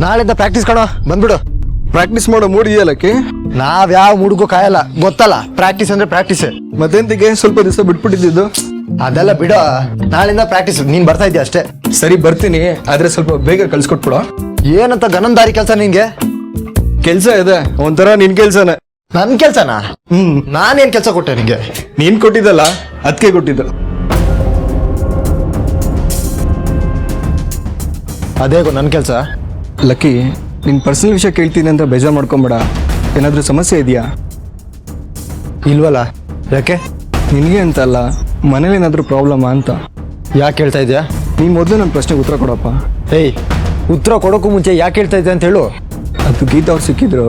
ನಾಳೆಯಿಂದ ಪ್ರಾಕ್ಟೀಸ್ ಕಣೋ, ಬಂದ್ಬಿಡು. ಪ್ರಾಕ್ಟೀಸ್ ಮಾಡೋ ಮೂಡ್ ಇದೆಯಲ್ಲಕ್ಕೆ. ನಾವ್ ಯಾವ ಮೂಡ್ಗೂ ಕಾಯಲ್ಲ, ಗೊತ್ತಲ್ಲ. ಪ್ರಾಕ್ಟೀಸ್ ಅಂದ್ರೆ ಪ್ರಾಕ್ಟೀಸ್. ಮತ್ತೆಂತಿಗೆ ಸ್ವಲ್ಪ ದಿವಸ ಬಿಟ್ಬಿಟ್ಟಿದ್ದು? ಅದೆಲ್ಲ ಬಿಡೋ, ನಾಳೆಯಿಂದ ಪ್ರಾಕ್ಟೀಸ್. ನೀನ್ ಬರ್ತಾ ಇದೀಯ ಅಷ್ಟೇ. ಸರಿ ಬರ್ತೀನಿ, ಆದ್ರೆ ಸ್ವಲ್ಪ ಬೇಗ ಕಳ್ಸ್ಕೊಟ್ಬಿಡ. ಏನಂತ ಗನಂದಾರಿ ಕೆಲ್ಸ ನಿನ್ಗೆ? ಕೆಲ್ಸ ಇದೆ ಒಂಥರ, ನಿನ್ ಕೆಲ್ಸನೇ. ನನ್ ಕೆಲ್ಸನಾ? ನಾನೇನ್ ಕೆಲ್ಸ ಕೊಟ್ಟೆ ನಿಂಗೆ? ನೀನ್ ಕೊಟ್ಟಿದ್ದಲ್ಲ, ಅದಕ್ಕೆ ಕೊಟ್ಟಿದ್ದು. ಅದೇಗೋ ನನ್ ಕೆಲ್ಸ. ಲಕ್ಕಿ, ನಿನ್ ಪರ್ಸನಲ್ ವಿಷಯ ಕೇಳ್ತೀನಿ ಅಂತ ಬೇಜಾರು ಮಾಡ್ಕೊಂಬೇಡ. ಏನಾದ್ರೂ ಸಮಸ್ಯೆ ಇದೆಯಾ? ಇಲ್ವಲ್ಲ, ಯಾಕೆ? ನಿನಗೆ ಅಂತ ಅಲ್ಲ, ಮನೇಲಿ ಏನಾದ್ರೂ ಪ್ರಾಬ್ಲಮಾ ಅಂತ. ಯಾಕೆ ಹೇಳ್ತಾ ಇದ್ಯಾ? ನೀನ್ ಮೊದಲು ನನ್ನ ಪ್ರಶ್ನೆಗೆ ಉತ್ತರ ಕೊಡಪ್ಪ. ಏಯ್, ಉತ್ತರ ಕೊಡೋಕ್ಕೂ ಮುಂಚೆ ಯಾಕೆ ಹೇಳ್ತಾ ಇದ್ದೆ ಅಂತ ಹೇಳು. ಅದು ಗೀತಾ ಅವ್ರು ಸಿಕ್ಕಿದ್ರು,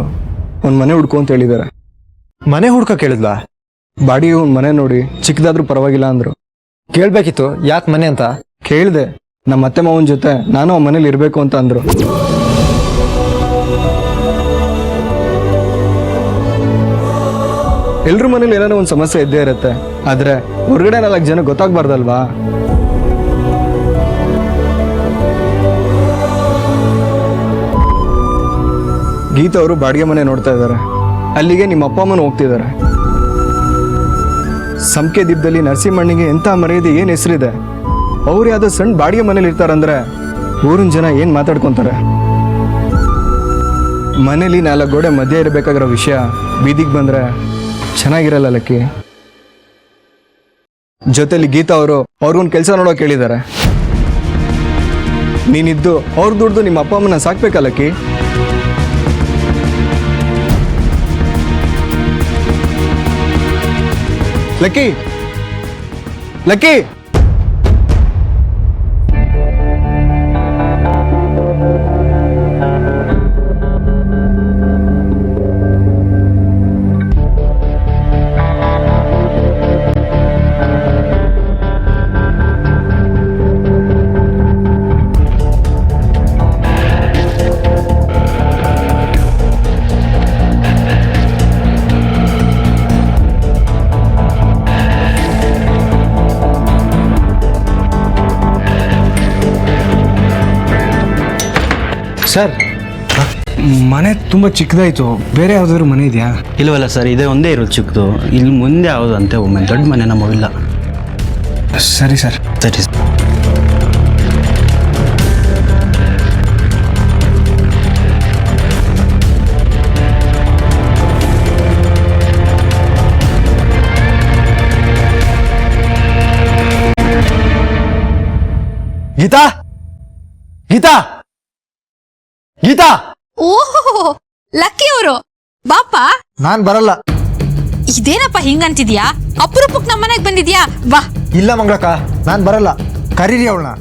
ಒಂದ್ ಮನೆ ಹುಡ್ಕೊ ಅಂತ ಹೇಳಿದಾರೆ. ಮನೆ ಹುಡ್ಕ ಕೇಳಿದ್ಲಾ? ಬಾಡಿಗೆ ಒಂದ್ ಮನೆ ನೋಡಿ, ಚಿಕ್ಕದಾದ್ರೂ ಪರವಾಗಿಲ್ಲ ಅಂದ್ರು. ಕೇಳ್ಬೇಕಿತ್ತು, ಯಾಕೆ ಮನೆ ಅಂತ. ಕೇಳಿದೆ, ನಮ್ಮ ಅತ್ತೆ ಮಾವನ ಜೊತೆ ನಾನು ಆ ಮನೇಲಿ ಇರ್ಬೇಕು ಅಂತ ಅಂದ್ರು. ಎಲ್ರ ಮನೇಲಿ ಏನಾದ್ರು ಒಂದು ಸಮಸ್ಯೆ ಇದ್ದೇ ಇರುತ್ತೆ, ಆದ್ರೆ ಹೊರಗಡೆ 4 ಜನ ಗೊತ್ತಾಗ್ಬಾರ್ದಲ್ವಾ? ಗೀತಾ ಅವರು ಬಾಡಿಗೆ ಮನೆ ನೋಡ್ತಾ ಇದ್ದಾರೆ, ಅಲ್ಲಿಗೆ ನಿಮ್ಮ ಅಪ್ಪ ಅಮ್ಮನ ಹೋಗ್ತಿದ್ದಾರೆ. ಸಂಕೆ ದೀಪದಲ್ಲಿ ನರಸಿಂಹಣ್ಣಿಗೆ ಎಂಥ ಮರ್ಯಾದೆ, ಏನ್ ಹೆಸರಿದೆ. ಅವ್ರು ಯಾವ್ದೋ ಸಣ್ಣ ಬಾಡಿಗೆ ಮನೇಲಿ ಇರ್ತಾರಂದ್ರೆ ಊರಿನ ಜನ ಏನ್ ಮಾತಾಡ್ಕೊಂತಾರೆ. ಮನೇಲಿ 4 ಗೋಡೆ ಮಧ್ಯೆ ಇರಬೇಕಾಗಿರೋ ವಿಷಯ ಬೀದಿಗೆ ಬಂದ್ರೆ ಚೆನ್ನಾಗಿರಲ್ಲ ಲಕ್ಕಿ. ಜೊತೆಲಿ ಗೀತಾ ಅವರು ಅವ್ರಿಗೊಂದು ಕೆಲಸ ನೋಡೋಕೆ ಹೇಳಿದ್ದಾರೆ. ನೀನಿದ್ದು ಅವ್ರ ದುಡ್ದು ನಿಮ್ಮ ಅಪ್ಪ ಅಮ್ಮನ ಸಾಕ್ಬೇಕಲ್ಲಕ್ಕಿ. ಲಕ್ಕಿ, ಲಕ್ಕಿ, ಸರ್, ಮನೆ ತುಂಬಾ ಚಿಕ್ಕದಾಯ್ತು, ಬೇರೆ ಯಾವ್ದಾದ್ರು ಮನೆ ಇದೆಯಾ? ಇಲ್ವಲ್ಲ ಸರ್, ಇದೇ ಒಂದೇ ಇರೋದು ಚಿಕ್ಕದು. ಇಲ್ಲಿ ಮುಂದೆ ಯಾವುದು ಅಂತೆ ಒಮ್ಮೆ ದೊಡ್ಡ ಮನೆ ನಮಗಿಲ್ಲ. ಸರಿ ಸರ್. ಸರಿ. ಗೀತಾ, ಗೀತಾ, ಗೀತಾ. ಓಹೋ, ಲಕ್ಕಿ ಅವರು ಬಾಪ. ನಾನ್ ಬರಲ್ಲ. ಇದೇನಪ್ಪ ಹಿಂಗಂತಿದ್ಯಾ? ಅಪರೂಪಕ್ಕೆ ನಮ್ಮನೆಗ್ ಬಂದಿದ್ಯಾ? ಬಾ. ಇಲ್ಲ ಮಂಗಳಕ್ಕ, ನಾನ್ ಬರಲ್ಲ. ಕರೀರಿ ಅವಳನ್ನ.